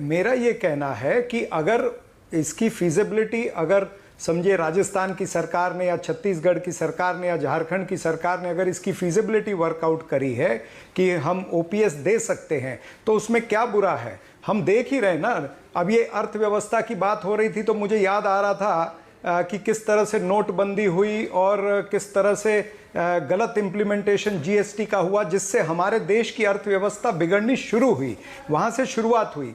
मेरा ये कहना है कि अगर इसकी फिजिबिलिटी अगर समझिए राजस्थान की सरकार ने या छत्तीसगढ़ की सरकार ने या झारखंड की सरकार ने अगर इसकी फिजिबिलिटी वर्कआउट करी है कि हम ओपीएस दे सकते हैं तो उसमें क्या बुरा है। हम देख ही रहे ना, अब ये अर्थव्यवस्था की बात हो रही थी तो मुझे याद आ रहा था कि किस तरह से नोटबंदी हुई और किस तरह से गलत इंप्लीमेंटेशन जीएसटी का हुआ जिससे हमारे देश की अर्थव्यवस्था बिगड़नी शुरू हुई। वहाँ से शुरुआत हुई,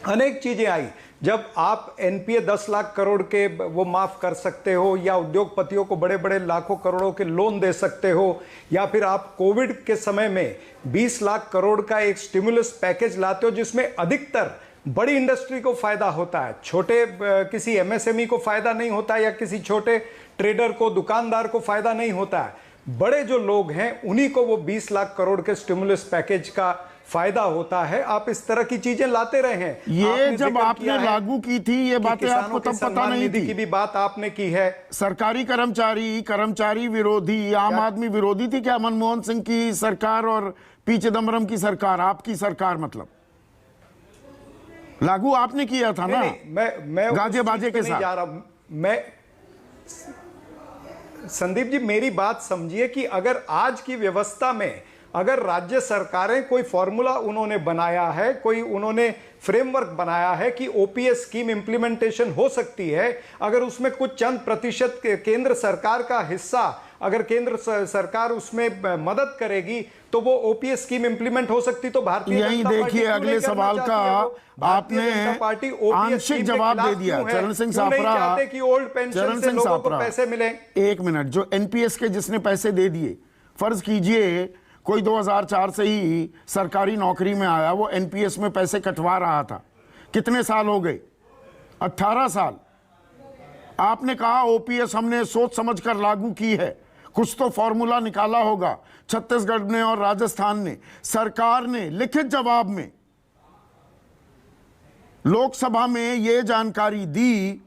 अनेक चीज़ें आई। जब आप एनपीए 10 लाख करोड़ के वो माफ़ कर सकते हो या उद्योगपतियों को बड़े बड़े लाखों करोड़ों के लोन दे सकते हो, या फिर आप कोविड के समय में 20 लाख करोड़ का एक स्टिमुलस पैकेज लाते हो जिसमें अधिकतर बड़ी इंडस्ट्री को फायदा होता है, छोटे किसी एमएसएमई को फायदा नहीं होता है या किसी छोटे ट्रेडर को, दुकानदार को फायदा नहीं होता है। बड़े जो लोग हैं उन्हीं को वो 20 लाख करोड़ के स्टिमुलस पैकेज का फायदा होता है। आप इस तरह की चीजें लाते रहे हैं। ये जब आपने लागू की थी ये बातें आपको तब पता नहीं थी की भी बात आपने की है। सरकारी कर्मचारी विरोधी, आम आदमी विरोधी थी क्या मनमोहन सिंह की सरकार और पी चिदम्बरम की सरकार, आपकी सरकार मतलब? लागू आपने किया था ना? मैं गाजे बाजे के साथ जा रहा हूं। मैं संदीप जी मेरी बात समझिए कि अगर आज की व्यवस्था में अगर राज्य सरकारें कोई फॉर्मूला उन्होंने बनाया है, कोई उन्होंने फ्रेमवर्क बनाया है कि ओपीएस स्कीम इंप्लीमेंटेशन हो सकती है, अगर उसमें कुछ चंद प्रतिशत केंद्र सरकार का हिस्सा अगर केंद्र सरकार उसमें मदद करेगी तो वो ओपीएस स्कीम इंप्लीमेंट हो सकती। तो भारतीय यही देखिए अगले सवाल का आपने आंशिक जवाब दे दिया। चरण सिंह सापरा कि ओल्ड पेंशन से लोगों को पैसे मिले। एक मिनट, जो एनपीएस के जिसने पैसे दे दिए, फर्ज कीजिए कोई 2004 से ही सरकारी नौकरी में आया, वो एनपीएस में पैसे कटवा रहा था, कितने साल हो गए? 18 साल। आपने कहा ओपीएस हमने सोच समझकर लागू की है, कुछ तो फॉर्मूला निकाला होगा। छत्तीसगढ़ ने और राजस्थान ने, सरकार ने लिखित जवाब में लोकसभा में यह जानकारी दी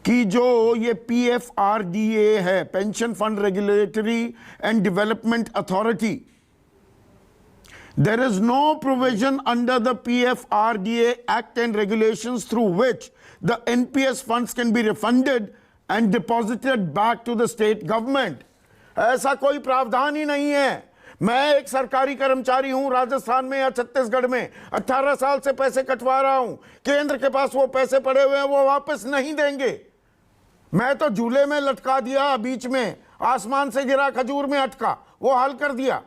कि जो ये पीएफआरडीए है, pension fund regulatory and development authority, there is no provision under the PFRDA Act and regulations through which the NPS funds can be refunded and deposited back to the state government. ऐसा कोई प्रावधान ही नहीं है। मैं एक सरकारी कर्मचारी हूं राजस्थान में या छत्तीसगढ़ में, 18 साल से पैसे कटवा रहा हूं, केंद्र के पास वो पैसे पड़े हुए हैं, वो वापस नहीं देंगे। मैं तो झूले में लटका दिया, बीच में आसमान से गिरा खजूर में अटका, वो हल कर दिया।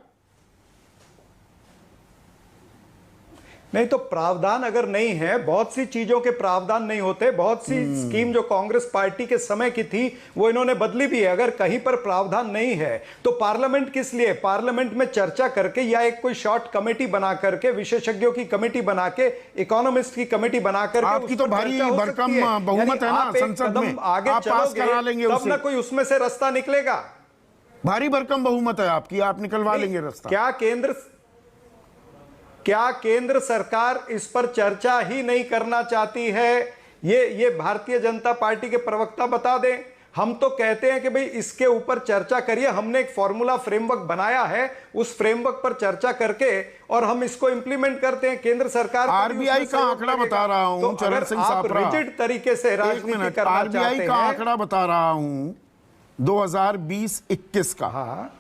नहीं तो प्रावधान अगर नहीं है, बहुत सी चीजों के प्रावधान नहीं होते, बहुत सी स्कीम जो कांग्रेस पार्टी के समय की थी वो इन्होंने बदली भी है। अगर कहीं पर प्रावधान नहीं है तो पार्लियामेंट किस लिए? पार्लियामेंट में चर्चा करके या एक कोई शॉर्ट कमेटी बना करके, विशेषज्ञों की कमेटी बना के, इकोनॉमिस्ट की कमेटी बना करके, आपकी तो भारी भरकम बहुमत है ना संसद में, आगे आप पास करा लेंगे तब ना कोई उसमें से रास्ता निकलेगा। भारी भरकम बहुमत है आपकी, आप निकलवा लेंगे रास्ता। क्या केंद्र सरकार इस पर चर्चा ही नहीं करना चाहती है? ये भारतीय जनता पार्टी के प्रवक्ता बता दें। हम तो कहते हैं कि भाई इसके ऊपर चर्चा करिए, हमने एक फॉर्मूला फ्रेमवर्क बनाया है, उस फ्रेमवर्क पर चर्चा करके और हम इसको इंप्लीमेंट करते हैं। केंद्र सरकार आरबीआई का आंकड़ा बता रहा हूं, चरण सिंह सापरा, रिजिड तरीके से राजनीति करना आरबीआई का आंकड़ा बता रहा हूं 2020-21 का।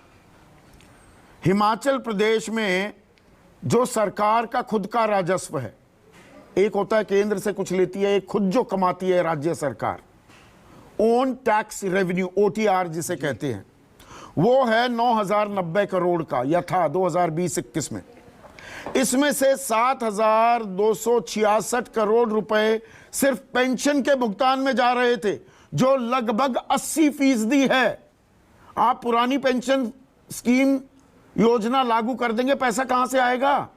हिमाचल प्रदेश में जो सरकार का खुद का राजस्व है, एक होता है केंद्र से कुछ लेती है, एक खुद जो कमाती है राज्य सरकार, ओन टैक्स रेवेन्यू, ओटीआर जिसे कहते हैं, वो है 9,090 करोड़ का, या था 2020-21 में। इसमें से 7,266 करोड़ रुपए सिर्फ पेंशन के भुगतान में जा रहे थे, जो लगभग 80% है। आप पुरानी पेंशन स्कीम योजना लागू कर देंगे, पैसा कहां से आएगा?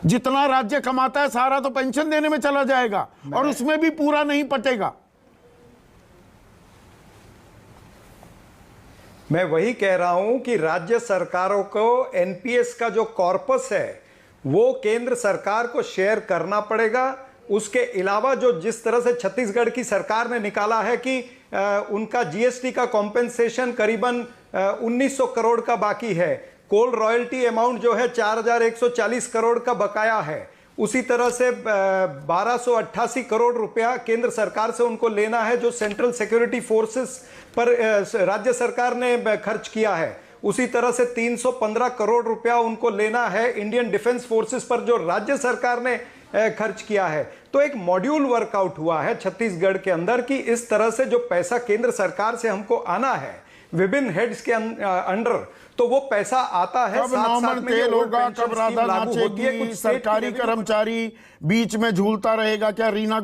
जितना राज्य कमाता है सारा तो पेंशन देने में चला जाएगा और उसमें भी पूरा नहीं पटेगा। मैं वही कह रहा हूं कि राज्य सरकारों को एनपीएस का जो कॉर्पस है वो केंद्र सरकार को शेयर करना पड़ेगा। उसके अलावा जो जिस तरह से छत्तीसगढ़ की सरकार ने निकाला है कि उनका जीएसटी का कॉम्पेंसेशन करीबन 1900 करोड़ का बाकी है, कोल रॉयल्टी अमाउंट जो है 4140 करोड़ का बकाया है। उसी तरह से 1288 करोड़ रुपया केंद्र सरकार से उनको लेना है जो सेंट्रल सिक्योरिटी फोर्सेस पर राज्य सरकार ने खर्च किया है। उसी तरह से 315 करोड़ रुपया उनको लेना है इंडियन डिफेंस फोर्सेस पर जो राज्य सरकार ने खर्च किया है। तो एक मॉड्यूल वर्कआउट हुआ है छत्तीसगढ़ के अंदर कि इस तरह से जो पैसा केंद्र सरकार से हमको आना है विभिन्न हेड्स के अंडर, तो वो पैसा आता है। कब नॉर्मल तेल होगा, कब राधा नाचेगी, कुछ सरकारी कर्मचारी बीच में झूलता रहेगा क्या? रीना